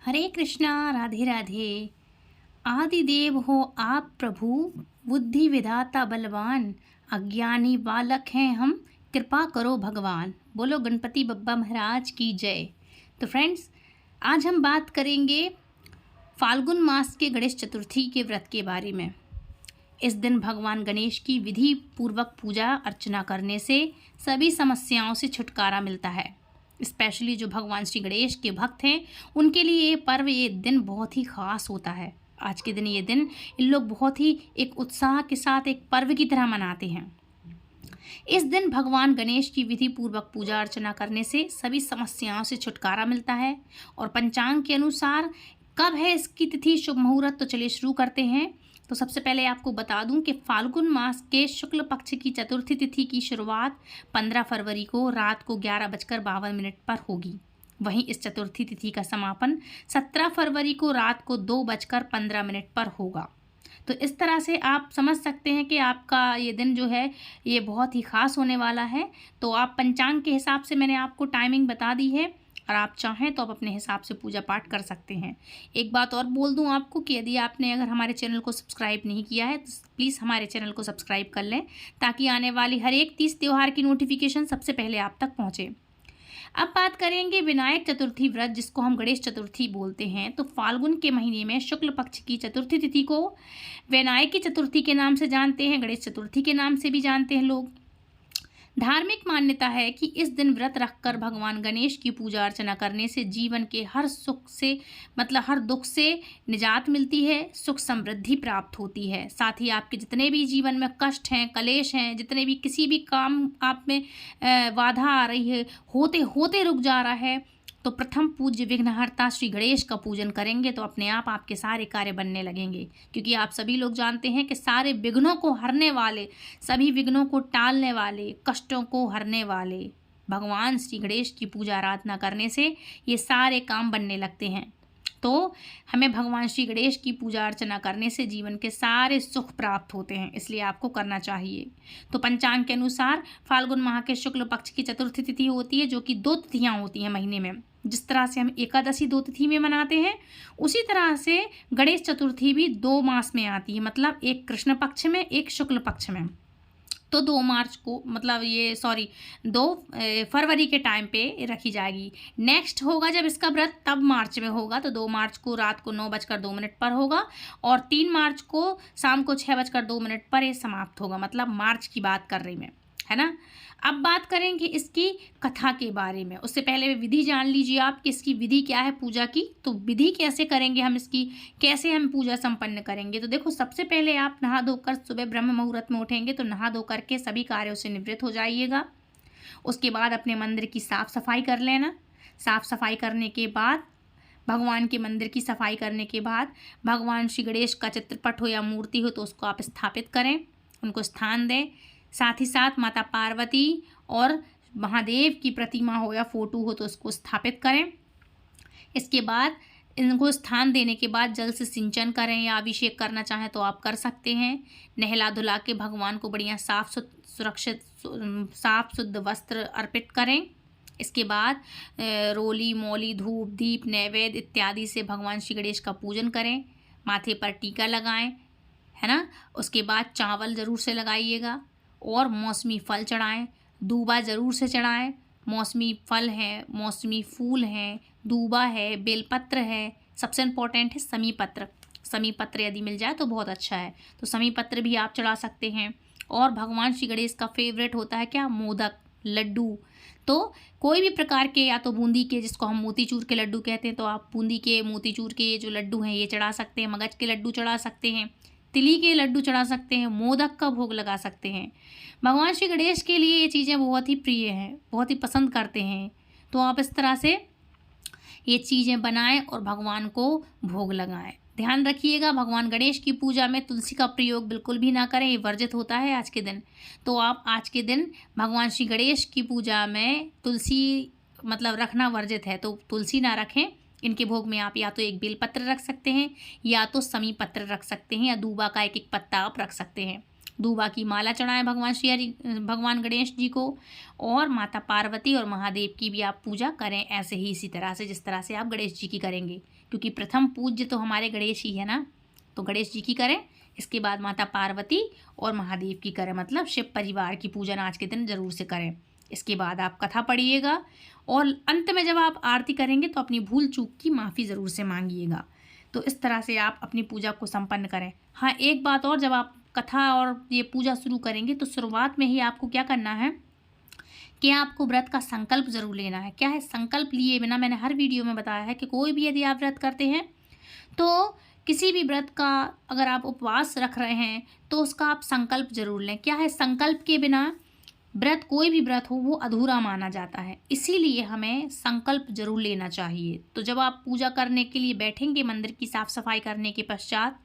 हरे कृष्णा। राधे राधे। आदिदेव हो आप प्रभु, बुद्धि विधाता बलवान, अज्ञानी बालक हैं हम, कृपा करो भगवान। बोलो गणपति बप्पा महाराज की जय। तो फ्रेंड्स, आज हम बात करेंगे फाल्गुन मास के गणेश चतुर्थी के व्रत के बारे में। इस दिन भगवान गणेश की विधि पूर्वक पूजा अर्चना करने से सभी समस्याओं से छुटकारा मिलता है। स्पेशली जो भगवान श्री गणेश के भक्त हैं उनके लिए ये पर्व, ये दिन बहुत ही ख़ास होता है। आज के दिन ये दिन इन लोग बहुत ही एक उत्साह के साथ एक पर्व की तरह मनाते हैं। इस दिन भगवान गणेश की विधि पूर्वक पूजा अर्चना करने से सभी समस्याओं से छुटकारा मिलता है। और पंचांग के अनुसार कब है इसकी तिथि, शुभ मुहूर्त, तो चलिए शुरू करते हैं। तो सबसे पहले आपको बता दूं कि फाल्गुन मास के शुक्ल पक्ष की चतुर्थी तिथि की शुरुआत 15 फरवरी को रात को 11:52 पर होगी। वहीं इस चतुर्थी तिथि का समापन 17 फरवरी को रात को 2:15 पर होगा। तो इस तरह से आप समझ सकते हैं कि आपका ये दिन जो है ये बहुत ही ख़ास होने वाला है। तो आप पंचांग के हिसाब से मैंने आपको टाइमिंग बता दी है और आप चाहें तो आप अपने हिसाब से पूजा पाठ कर सकते हैं। एक बात और बोल दूं आपको कि यदि आपने अगर हमारे चैनल को सब्सक्राइब नहीं किया है तो प्लीज़ हमारे चैनल को सब्सक्राइब कर लें, ताकि आने वाली हर एक तीज त्यौहार की नोटिफिकेशन सबसे पहले आप तक पहुँचे। अब बात करेंगे विनायक चतुर्थी व्रत, जिसको हम गणेश चतुर्थी बोलते हैं। तो फाल्गुन के महीने में शुक्ल पक्ष की चतुर्थी तिथि को विनायकी चतुर्थी के नाम से जानते हैं, गणेश चतुर्थी के नाम से भी जानते हैं लोग। धार्मिक मान्यता है कि इस दिन व्रत रखकर भगवान गणेश की पूजा अर्चना करने से जीवन के हर सुख से हर दुख से निजात मिलती है, सुख समृद्धि प्राप्त होती है। साथ ही आपके जितने भी जीवन में कष्ट हैं, कलेश हैं, जितने भी किसी भी काम आप में बाधा आ रही है, होते होते रुक जा रहा है, तो प्रथम पूज्य विघ्नहर्ता श्री गणेश का पूजन करेंगे तो अपने आप आपके सारे कार्य बनने लगेंगे। क्योंकि आप सभी लोग जानते हैं कि सारे विघ्नों को हरने वाले, सभी विघ्नों को टालने वाले, कष्टों को हरने वाले भगवान श्री गणेश की पूजा आराधना करने से ये सारे काम बनने लगते हैं। तो हमें भगवान श्री गणेश की पूजा अर्चना करने से जीवन के सारे सुख प्राप्त होते हैं, इसलिए आपको करना चाहिए। तो पंचांग के अनुसार फाल्गुन माह के शुक्ल पक्ष की चतुर्थी तिथि होती है, जो कि 2 तिथियां होती हैं महीने में। जिस तरह से हम एकादशी 2 तिथि में मनाते हैं, उसी तरह से गणेश चतुर्थी भी 2 मास में आती है, मतलब एक कृष्ण पक्ष में, एक शुक्ल पक्ष में। तो 2 मार्च को 2 फरवरी के टाइम पे रखी जाएगी। नेक्स्ट होगा जब इसका व्रत, तब मार्च में होगा। तो 2 मार्च को रात को 9:02 पर होगा और 3 मार्च को शाम को 6:02 पर ये समाप्त होगा। मतलब मार्च की बात कर रही मैं, है ना। अब बात करेंगे इसकी कथा के बारे में। उससे पहले विधि जान लीजिए आप कि इसकी विधि क्या है पूजा की। तो विधि कैसे करेंगे हम इसकी, कैसे हम पूजा संपन्न करेंगे। तो देखो, सबसे पहले आप नहा धोकर सुबह ब्रह्म मुहूर्त में उठेंगे, तो नहा धो करके सभी कार्यों से निवृत्त हो जाइएगा। उसके बाद अपने मंदिर की साफ़ सफाई कर लेना। साफ़ सफाई करने के बाद, भगवान के मंदिर की सफाई करने के बाद, भगवान श्री गणेश का चित्रपट हो या मूर्ति हो तो उसको आप स्थापित करें, उनको स्थान दें। साथ ही साथ माता पार्वती और महादेव की प्रतिमा हो या फोटो हो तो उसको स्थापित करें। इसके बाद इनको स्थान देने के बाद जल से सिंचन करें, या अभिषेक करना चाहें तो आप कर सकते हैं। नहला धुला के भगवान को बढ़िया साफ शुद्ध वस्त्र अर्पित करें। इसके बाद रोली मोली धूप दीप नैवेद्य इत्यादि से भगवान श्री गणेश का पूजन करें। माथे पर टीका लगाएं, है ना। उसके बाद चावल ज़रूर से लगाइएगा और मौसमी फल चढ़ाएं, दूबा ज़रूर से चढ़ाएं। मौसमी फल है, मौसमी फूल हैं, दूबा है, बेलपत्र है, सबसे इम्पॉर्टेंट है समी पत्र। समी पत्र यदि मिल जाए तो बहुत अच्छा है, तो समी पत्र भी आप चढ़ा सकते हैं। और भगवान श्री गणेश का फेवरेट होता है क्या, मोदक, लड्डू। तो कोई भी प्रकार के, या तो बूंदी के, जिसको हम मोतीचूर के लड्डू कहते हैं, तो आप बूंदी के, मोतीचूर के जो लड्डू हैं ये चढ़ा सकते हैं। मगज के लड्डू चढ़ा सकते हैं, तिली के लड्डू चढ़ा सकते हैं, मोदक का भोग लगा सकते हैं। भगवान श्री गणेश के लिए ये चीज़ें बहुत ही प्रिय हैं, बहुत ही पसंद करते हैं। तो आप इस तरह से ये चीज़ें बनाएं और भगवान को भोग लगाएं। ध्यान रखिएगा, भगवान गणेश की पूजा में तुलसी का प्रयोग बिल्कुल भी ना करें, ये वर्जित होता है आज के दिन। तो आप आज के दिन भगवान श्री गणेश की पूजा में तुलसी रखना वर्जित है, तो तुलसी ना रखें। इनके भोग में आप या तो एक बेलपत्र रख सकते हैं, या तो समी पत्र रख सकते हैं, या दूबा का एक पत्ता आप रख सकते हैं। दूबा की माला चढ़ाएं भगवान गणेश जी को, और माता पार्वती और महादेव की भी आप पूजा करें ऐसे ही, इसी तरह से जिस तरह से आप गणेश जी की करेंगे। क्योंकि प्रथम पूज्य तो हमारे गणेश ही है ना, तो गणेश जी की करें, इसके बाद माता पार्वती और महादेव की करें, मतलब शिव परिवार की पूजन आज के दिन जरूर से करें। इसके बाद आप कथा पढ़िएगा और अंत में जब आप आरती करेंगे तो अपनी भूल चूक की माफ़ी ज़रूर से मांगिएगा। तो इस तरह से आप अपनी पूजा को संपन्न करें। हाँ, एक बात और, जब आप कथा और ये पूजा शुरू करेंगे तो शुरुआत में ही आपको क्या करना है कि आपको व्रत का संकल्प ज़रूर लेना है। क्या है, संकल्प लिए बिना, मैंने हर वीडियो में बताया है कि कोई भी यदि आप व्रत करते हैं तो किसी भी व्रत का अगर आप उपवास रख रहे हैं तो उसका आप संकल्प जरूर लें। क्या है, संकल्प के बिना व्रत, कोई भी व्रत हो, वो अधूरा माना जाता है, इसीलिए हमें संकल्प जरूर लेना चाहिए। तो जब आप पूजा करने के लिए बैठेंगे, मंदिर की साफ सफाई करने के पश्चात,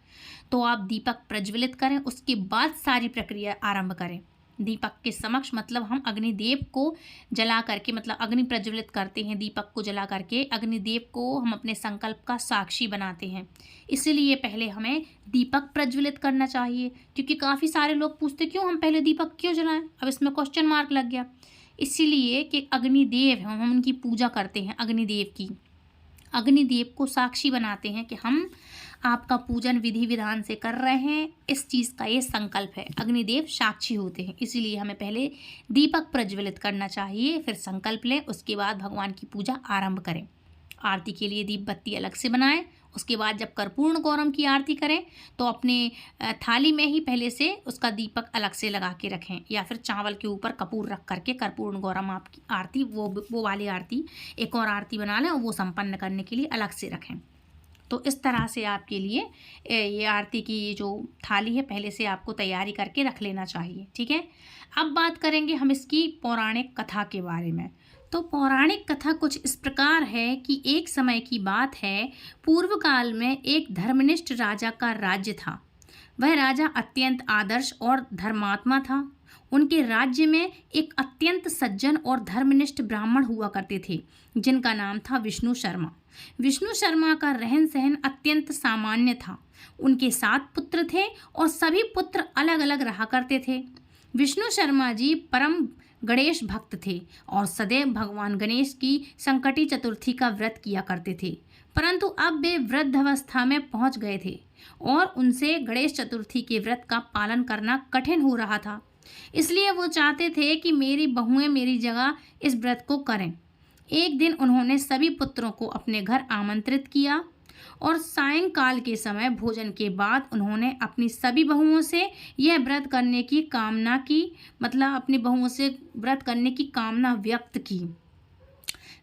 तो आप दीपक प्रज्वलित करें, उसके बाद सारी प्रक्रिया आरंभ करें। दीपक के समक्ष, मतलब हम अग्निदेव को जला करके, मतलब अग्नि प्रज्वलित करते हैं, दीपक को जला करके अग्निदेव को हम अपने संकल्प का साक्षी बनाते हैं। इसीलिए पहले हमें दीपक प्रज्वलित करना चाहिए, क्योंकि काफ़ी सारे लोग पूछते क्यों हम पहले दीपक क्यों जलाएं, अब इसमें क्वेश्चन मार्क लग गया। इसीलिए कि अग्निदेव, हम उनकी पूजा करते हैं, अग्निदेव की, अग्निदेव को साक्षी बनाते हैं कि हम आपका पूजन विधि विधान से कर रहे हैं, इस चीज़ का ये संकल्प है। अग्निदेव साक्षी होते हैं, इसीलिए हमें पहले दीपक प्रज्वलित करना चाहिए, फिर संकल्प लें, उसके बाद भगवान की पूजा आरंभ करें। आरती के लिए दीप बत्ती अलग से बनाएं। उसके बाद जब कर्पूर्ण गौरम की आरती करें तो अपने थाली में ही पहले से उसका दीपक अलग से लगा के रखें, या फिर चावल के ऊपर कपूर रख करके कर्पूर्ण गौरम आपकी आरती, वो वाली आरती, एक और आरती बना लें और वो संपन्न करने के लिए अलग से रखें। तो इस तरह से आपके लिए ये आरती की ये जो थाली है पहले से आपको तैयारी करके रख लेना चाहिए। ठीक है, अब बात करेंगे हम इसकी पौराणिक कथा के बारे में। तो पौराणिक कथा कुछ इस प्रकार है कि एक समय की बात है, पूर्व काल में एक धर्मनिष्ठ राजा का राज्य था। वह राजा अत्यंत आदर्श और धर्मात्मा था। उनके राज्य में एक अत्यंत सज्जन और धर्मनिष्ठ ब्राह्मण हुआ करते थे, जिनका नाम था विष्णु शर्मा। विष्णु शर्मा का रहन सहन अत्यंत सामान्य था। उनके 7 पुत्र थे और सभी पुत्र अलग अलग रहा करते थे। विष्णु शर्मा जी परम गणेश भक्त थे और सदैव भगवान गणेश की संकटी चतुर्थी का व्रत किया करते थे, परंतु अब वे वृद्धावस्था में पहुंच गए थे और उनसे गणेश चतुर्थी के व्रत का पालन करना कठिन हो रहा था। इसलिए वो चाहते थे कि मेरी बहुएं मेरी जगह इस व्रत को करें। एक दिन उन्होंने सभी पुत्रों को अपने घर आमंत्रित किया और सायंकाल के समय भोजन के बाद उन्होंने अपनी सभी बहुओं से यह व्रत करने की कामना की, मतलब अपनी बहुओं से व्रत करने की कामना व्यक्त की।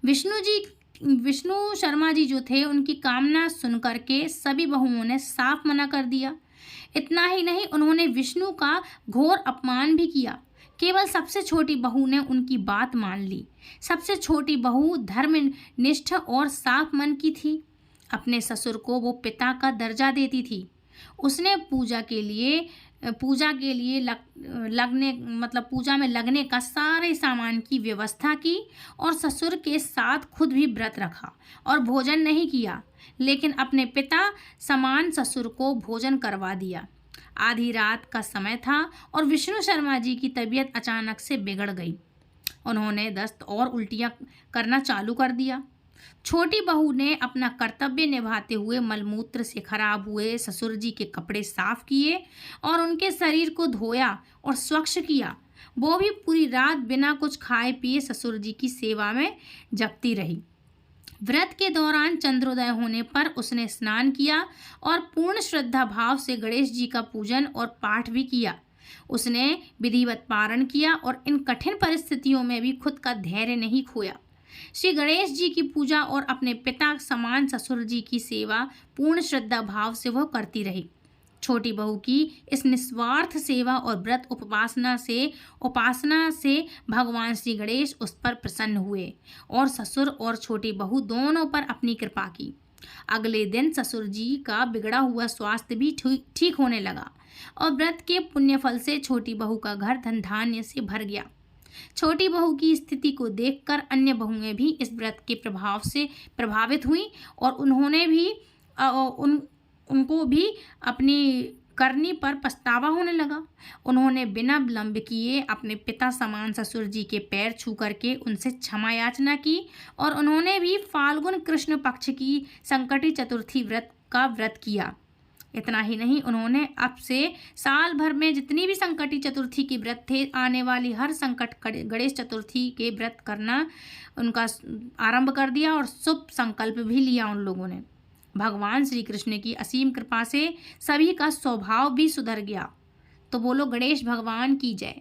विष्णु शर्मा जी जो थे, उनकी कामना सुनकर के सभी बहुओं ने साफ मना कर दिया। इतना ही नहीं, उन्होंने विष्णु का घोर अपमान भी किया। केवल सबसे छोटी बहू ने उनकी बात मान ली। सबसे छोटी बहू धर्मनिष्ठ और साफ मन की थी। अपने ससुर को वो पिता का दर्जा देती थी। उसने पूजा के लिए पूजा में लगने का सारे सामान की व्यवस्था की और ससुर के साथ खुद भी व्रत रखा और भोजन नहीं किया, लेकिन अपने पिता समान ससुर को भोजन करवा दिया। आधी रात का समय था और विष्णु शर्मा जी की तबीयत अचानक से बिगड़ गई। उन्होंने दस्त और उल्टियाँ करना चालू कर दिया। छोटी बहू ने अपना कर्तव्य निभाते हुए मलमूत्र से खराब हुए ससुर जी के कपड़े साफ किए और उनके शरीर को धोया और स्वच्छ किया। वो भी पूरी रात बिना कुछ खाए पिए ससुर जी की सेवा में जगती रही। व्रत के दौरान चंद्रोदय होने पर उसने स्नान किया और पूर्ण श्रद्धा भाव से गणेश जी का पूजन और पाठ भी किया। उसने विधिवत पारण किया और इन कठिन परिस्थितियों में भी खुद का धैर्य नहीं खोया। श्री गणेश जी की पूजा और अपने पिता समान ससुर जी की सेवा पूर्ण श्रद्धा भाव से वह करती रही। छोटी बहू की इस निस्वार्थ सेवा और व्रत उपासना से भगवान श्री गणेश उस पर प्रसन्न हुए और ससुर और छोटी बहू दोनों पर अपनी कृपा की। अगले दिन ससुर जी का बिगड़ा हुआ स्वास्थ्य भी ठीक होने लगा और व्रत के पुण्य फल से छोटी बहू का घर धन धान्य से भर गया। छोटी बहू की स्थिति को देखकर अन्य बहुएं भी इस व्रत के प्रभाव से प्रभावित हुई और उनको भी अपनी करने पर पछतावा होने लगा। उन्होंने बिना विलंब किए अपने पिता समान ससुर जी के पैर छू करके उनसे क्षमा याचना की और उन्होंने भी फाल्गुन कृष्ण पक्ष की संकटी चतुर्थी व्रत का व्रत किया। इतना ही नहीं, उन्होंने अब से साल भर में जितनी भी संकटी चतुर्थी के व्रत थे, आने वाली हर संकट गणेश चतुर्थी के व्रत करना उनका आरंभ कर दिया और शुभ संकल्प भी लिया उन लोगों ने। भगवान श्री कृष्ण की असीम कृपा से सभी का स्वभाव भी सुधर गया। तो बोलो गणेश भगवान की जय।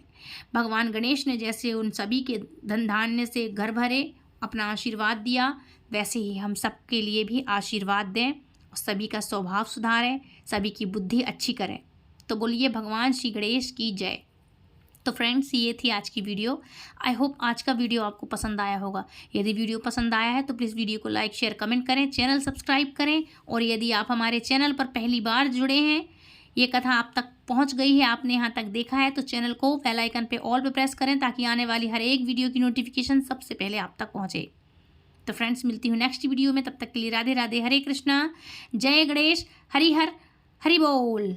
भगवान गणेश ने जैसे उन सभी के धन धान्य से घर भरे, अपना आशीर्वाद दिया, वैसे ही हम सबके लिए भी आशीर्वाद दें और सभी का स्वभाव सुधारें, सभी की बुद्धि अच्छी करें। तो बोलिए भगवान श्री गणेश की जय। तो फ्रेंड्स, ये थी आज की वीडियो। आई होप आज का वीडियो आपको पसंद आया होगा। यदि वीडियो पसंद आया है तो प्लीज़ वीडियो को लाइक शेयर कमेंट करें, चैनल सब्सक्राइब करें। और यदि आप हमारे चैनल पर पहली बार जुड़े हैं, ये कथा आप तक पहुंच गई है, आपने यहाँ तक देखा है, तो चैनल को बेल आइकन पे ऑल पे प्रेस करें ताकि आने वाली हर एक वीडियो की नोटिफिकेशन सबसे पहले आप तक पहुँचे। तो फ्रेंड्स, मिलती हूँ नेक्स्ट वीडियो में। तब तक के लिए राधे राधे, हरे कृष्णा, जय गणेश, हरि हर, हरि बोल।